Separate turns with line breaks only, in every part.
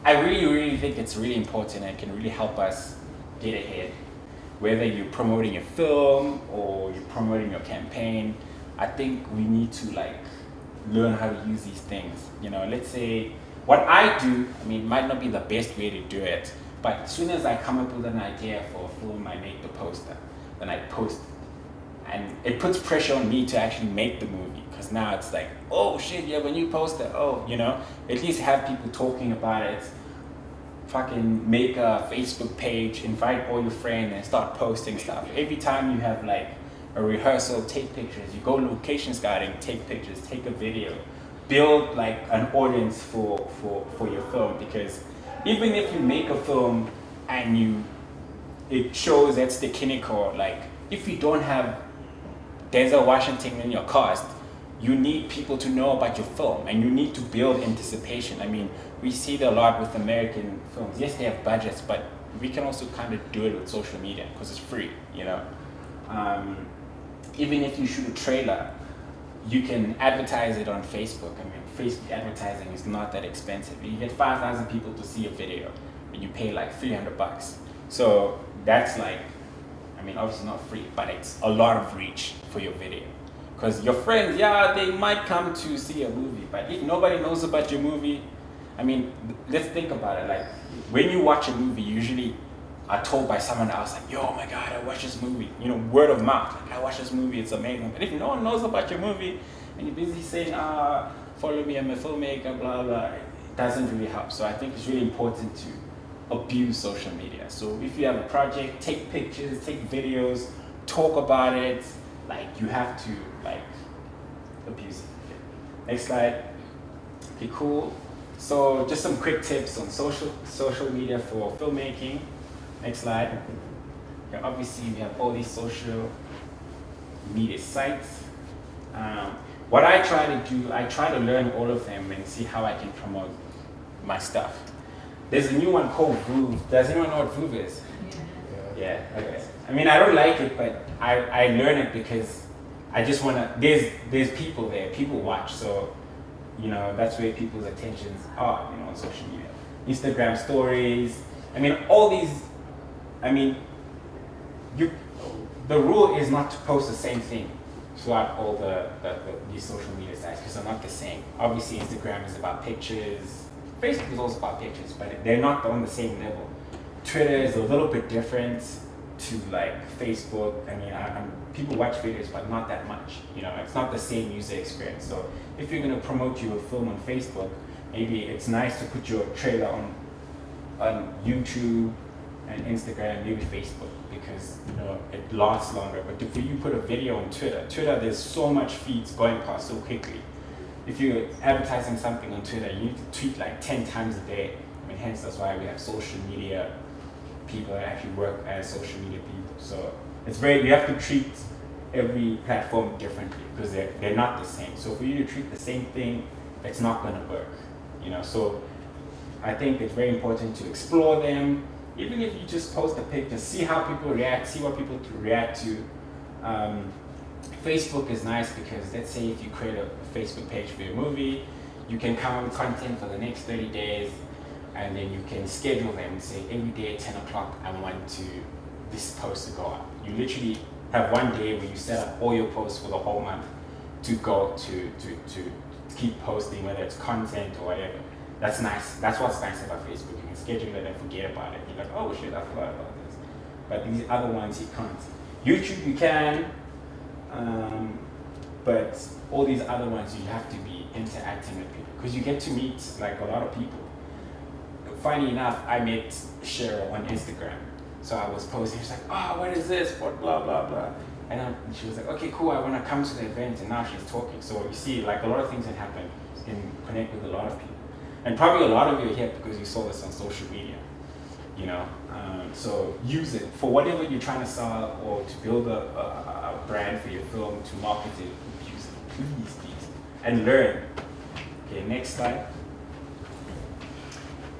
I really, really think it's really important and can really help us get ahead. Whether you're promoting a film or you're promoting your campaign, I think we need to like learn how to use these things. You know, let's say what I do, I mean, might not be the best way to do it, but as soon as I come up with an idea for a film, I make the poster, then I post it. And it puts pressure on me to actually make the movie, because now it's like, oh shit, you have a new poster, oh, you know, at least have people talking about it. Fucking make a Facebook page, invite all your friends and start posting stuff. Every time you have like a rehearsal, take pictures. You go location scouting, take pictures, take a video. Build like an audience for your film, because even if you make a film and it shows that's the Kinnico, like if you don't have Denzel Washington in your cast, you need people to know about your film and you need to build anticipation. I mean, we see that a lot with American films. Yes, they have budgets, but we can also kind of do it with social media because it's free, you know. Even if you shoot a trailer, you can advertise it on Facebook. I mean, Facebook advertising is not that expensive. You get 5,000 people to see a video and you pay like $300. So that's like, I mean, obviously not free, but it's a lot of reach for your video. Because your friends, yeah, they might come to see a movie, but if nobody knows about your movie, I mean, let's think about it. Like, when you watch a movie, you usually are told by someone else, like, yo, oh my God, I watched this movie. You know, word of mouth. Like, I watched this movie, it's amazing. But if no one knows about your movie, and you're busy saying, follow me, I'm a filmmaker, blah, blah, it doesn't really help. So I think it's really important to abuse social media. So if you have a project, take pictures, take videos, talk about it. Like, you have to, like, abuse it. Okay. Next slide. Okay, cool. So just some quick tips on social media for filmmaking. Next slide. Okay, obviously, we have all these social media sites. What I try to do, I try to learn all of them and see how I can promote my stuff. There's a new one called Groove. Does anyone know what Groove is? Yeah, okay. I mean, I don't like it, but I learn it because I just want to, there's people there, people watch, so, you know, that's where people's attentions are, you know, on social media. Instagram stories, I mean, all these, I mean, the rule is not to post the same thing throughout all these social media sites, because they're not the same. Obviously, Instagram is about pictures, Facebook is also about pictures, but they're not on the same level. Twitter is a little bit different to like Facebook. I mean, people watch videos, but not that much. You know, it's not the same user experience. So if you're going to promote your film on Facebook, maybe it's nice to put your trailer on YouTube and Instagram, maybe Facebook, because you know it lasts longer. But if you put a video on Twitter, there's so much feeds going past so quickly. If you're advertising something on Twitter, you need to tweet like 10 times a day. I mean, hence that's why we have social media people that actually work as social media people. So it's you have to treat every platform differently because they're not the same. So for you to treat the same thing, it's not going to work. You know, so I think it's very important to explore them. Even if you just post a picture, see how people react, see what people react to. Facebook is nice because let's say if you create a Facebook page for your movie, you can come up with content for the next 30 days, and then you can schedule them and say every day at 10 o'clock I want this post to go up. You literally have one day where you set up all your posts for the whole month to go to keep posting, whether it's content or whatever. That's nice. That's what's nice about Facebook. You can schedule it and forget about it. You're like, oh shit, I forgot about this. But these other ones you can't. YouTube you can, but all these other ones you have to be interacting with people because you get to meet like a lot of people. Funny enough, I met Cheryl on Instagram. So I was posting, she's like, oh, what is this? What blah, blah, blah. And she was like, okay, cool, I want to come to the event. And now she's talking. So you see, like a lot of things that happen, you can connect with a lot of people. And probably a lot of you are here because you saw this on social media, you know. So use it for whatever you're trying to sell or to build a brand for your film, to market it, use it, please. And learn. Okay, next slide.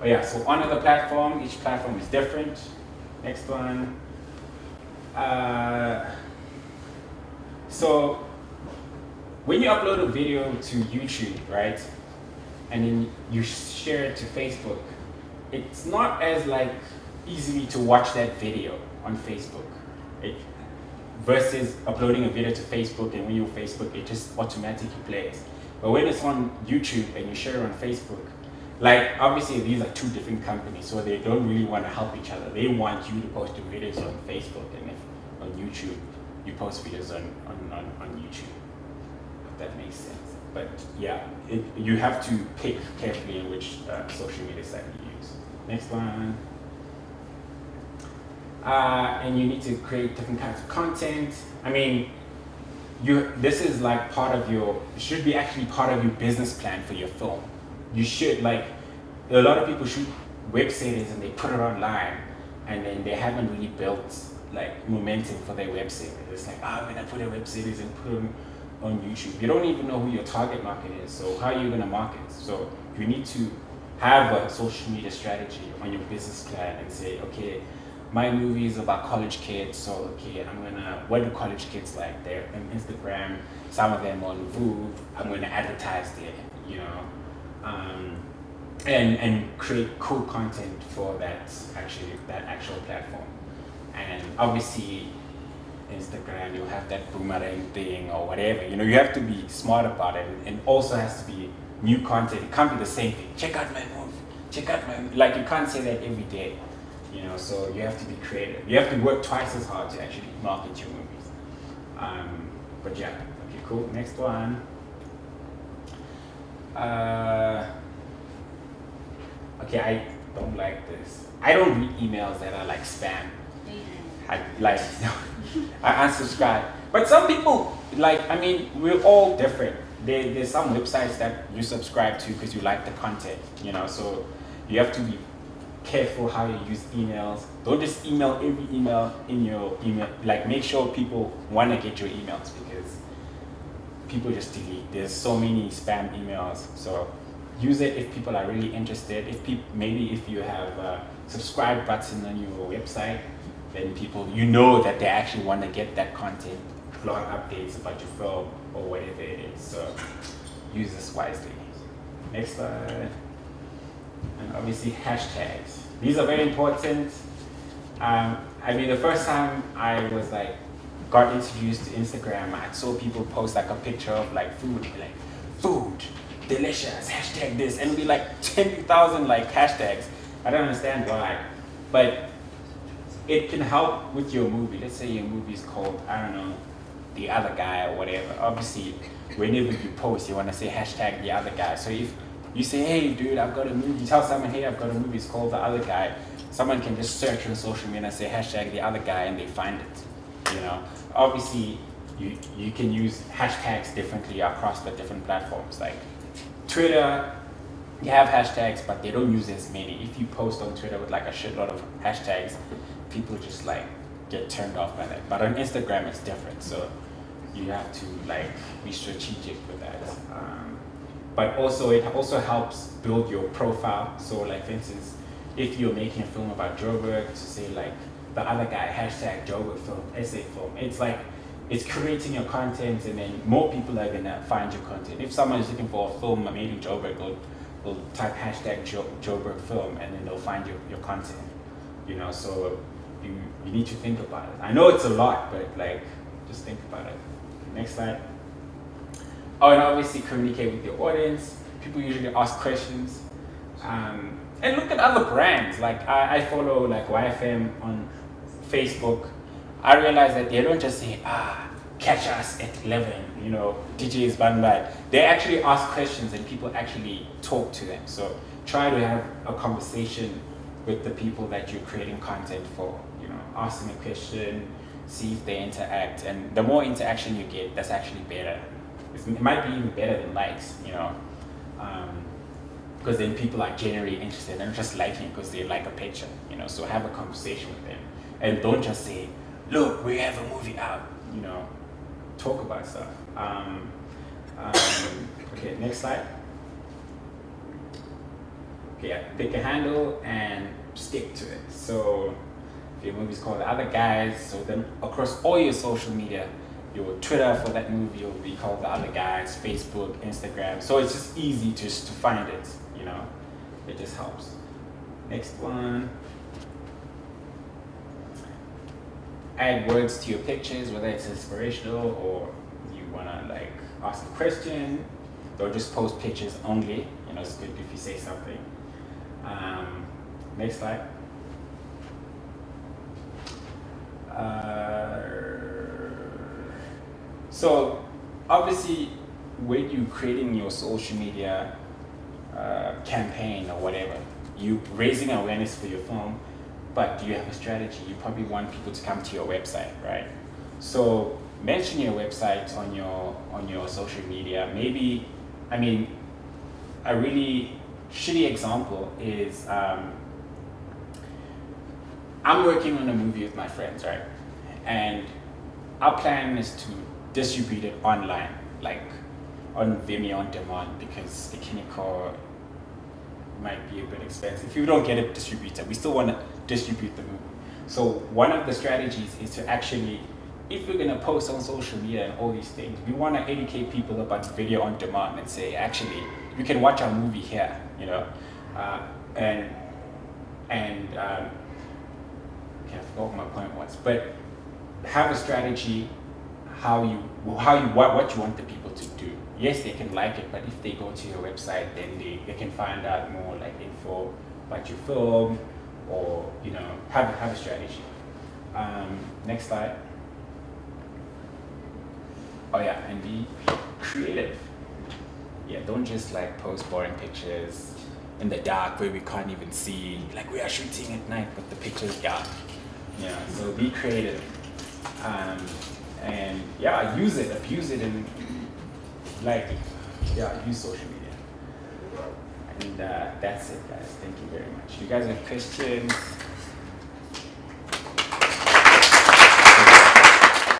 Oh yeah, so on the platform, each platform is different. Next one. So when you upload a video to YouTube, right, and then you share it to Facebook, it's not as like easily to watch that video on Facebook. It, versus uploading a video to Facebook, and when you're on Facebook, it just automatically plays. But when it's on YouTube and you share it on Facebook, like obviously these are two different companies, so they don't really want to help each other. They want you to post your videos on Facebook, and if on YouTube you post videos on YouTube. If that makes sense. But yeah, you have to pick carefully in which social media site you use. Next one. And you need to create different kinds of content. I mean, this is like part of your, should be actually part of your business plan for your film. You should, like, a lot of people shoot web series and they put it online, and then they haven't really built like momentum for their web series. It's like, I'm gonna put a web series and put it on YouTube. You don't even know who your target market is, so how are you gonna market? So you need to have a social media strategy on your business plan and say, okay, my movie is about college kids, so okay, what do college kids like? They're on Instagram, some of them on Voo, I'm gonna advertise there, you know, and create cool content for that actual platform. And obviously, Instagram, you'll have that boomerang thing or whatever, you know, you have to be smart about it, and also has to be new content. It can't be the same thing. Check out my movie, like you can't say that every day. You know, so you have to be creative. You have to work twice as hard to actually market your movies. But yeah, okay, cool. Next one. Okay, I don't like this. I don't read emails that are like spam. I unsubscribe. But some people, like, I mean, we're all different. There's some websites that you subscribe to because you like the content, you know, so you have to be careful how you use emails. Don't just email every email in your email. Like, make sure people want to get your emails, because people just delete. There's so many spam emails. So use it if people are really interested. Maybe if you have a subscribe button on your website, then people, you know that they actually want to get that content, blog updates about your film or whatever it is. So use this wisely. Next slide. And obviously hashtags. These are very important. I mean, the first time I was like, got introduced to Instagram, I saw people post like a picture of like food, like food, delicious, hashtag this, and it'd be like 10,000 like hashtags. I don't understand why, but it can help with your movie. Let's say your movie is called, I don't know, The Other Guy or whatever. Obviously, whenever you post, you want to say hashtag The Other Guy. So if you say, hey dude, I've got a movie, tell someone, hey, I've got a movie, it's called The Other Guy. Someone can just search on social media and say hashtag The Other Guy, and they find it, you know. Obviously, you can use hashtags differently across the different platforms. Like Twitter, you have hashtags, but they don't use as many. If you post on Twitter with like a shitload of hashtags, people just like get turned off by that. But on Instagram, it's different. So you have to like be strategic with that. But also, it also helps build your profile. So like, for instance, if you're making a film about Joburg, to say like The Other Guy, hashtag Joburg film, essay film, it's like, it's creating your content, and then more people are gonna find your content. If someone is looking for a film made in Joburg, they'll type hashtag Joburg film, and then they'll find your content, you know, so you need to think about it. I know it's a lot, but like, just think about it. Next slide. Oh, and obviously communicate with your audience. People usually ask questions. And look at other brands. Like I follow like YFM on Facebook. I realize that they don't just say, catch us at 11, you know, DJ is Bandai. They actually ask questions, and people actually talk to them. So try to have a conversation with the people that you're creating content for. You know, ask them a question, see if they interact. And the more interaction you get, that's actually better. It might be even better than likes, you know, because then people are genuinely interested and just liking because they like a picture, you know. So have a conversation with them, and don't just say, look, we have a movie out, you know. Talk about stuff. Okay, next slide. Okay, yeah, pick a handle and stick to it. So if your movie is called The Other Guys, so then across all your social media, your Twitter for that movie will be called The Other Guys, Facebook, Instagram. So it's just easy to find it, you know. It just helps. Next one. Add words to your pictures, whether it's inspirational or you wanna like ask a question, or just post pictures only. You know, it's good if you say something. Next slide. So obviously, when you're creating your social media campaign or whatever, you raising awareness for your film, but do you have a strategy? You probably want people to come to your website, right? So mention your website on your social media. Maybe, I mean, a really shitty example is I'm working on a movie with my friends, right? And our plan is to distribute it online, like on Vimeo on demand, because the chemical might be a bit expensive. If you don't get a distributor, we still want to distribute the movie. So one of the strategies is to actually, if we're gonna post on social media and all these things, we want to educate people about video on demand and say, actually, you can watch our movie here, you know, and I forgot what my point was, but have a strategy what you want the people to do. Yes, they can like it, but if they go to your website, then they can find out more like info about your film, or you know, have a strategy. Next slide. Oh yeah, and be creative. Yeah, don't just like post boring pictures in the dark where we can't even see. Like, we are shooting at night, but the picture's dark. Yeah, so be creative. And yeah, abuse it, and like, yeah, use social media. And that's it, guys. Thank you very much. You guys have questions?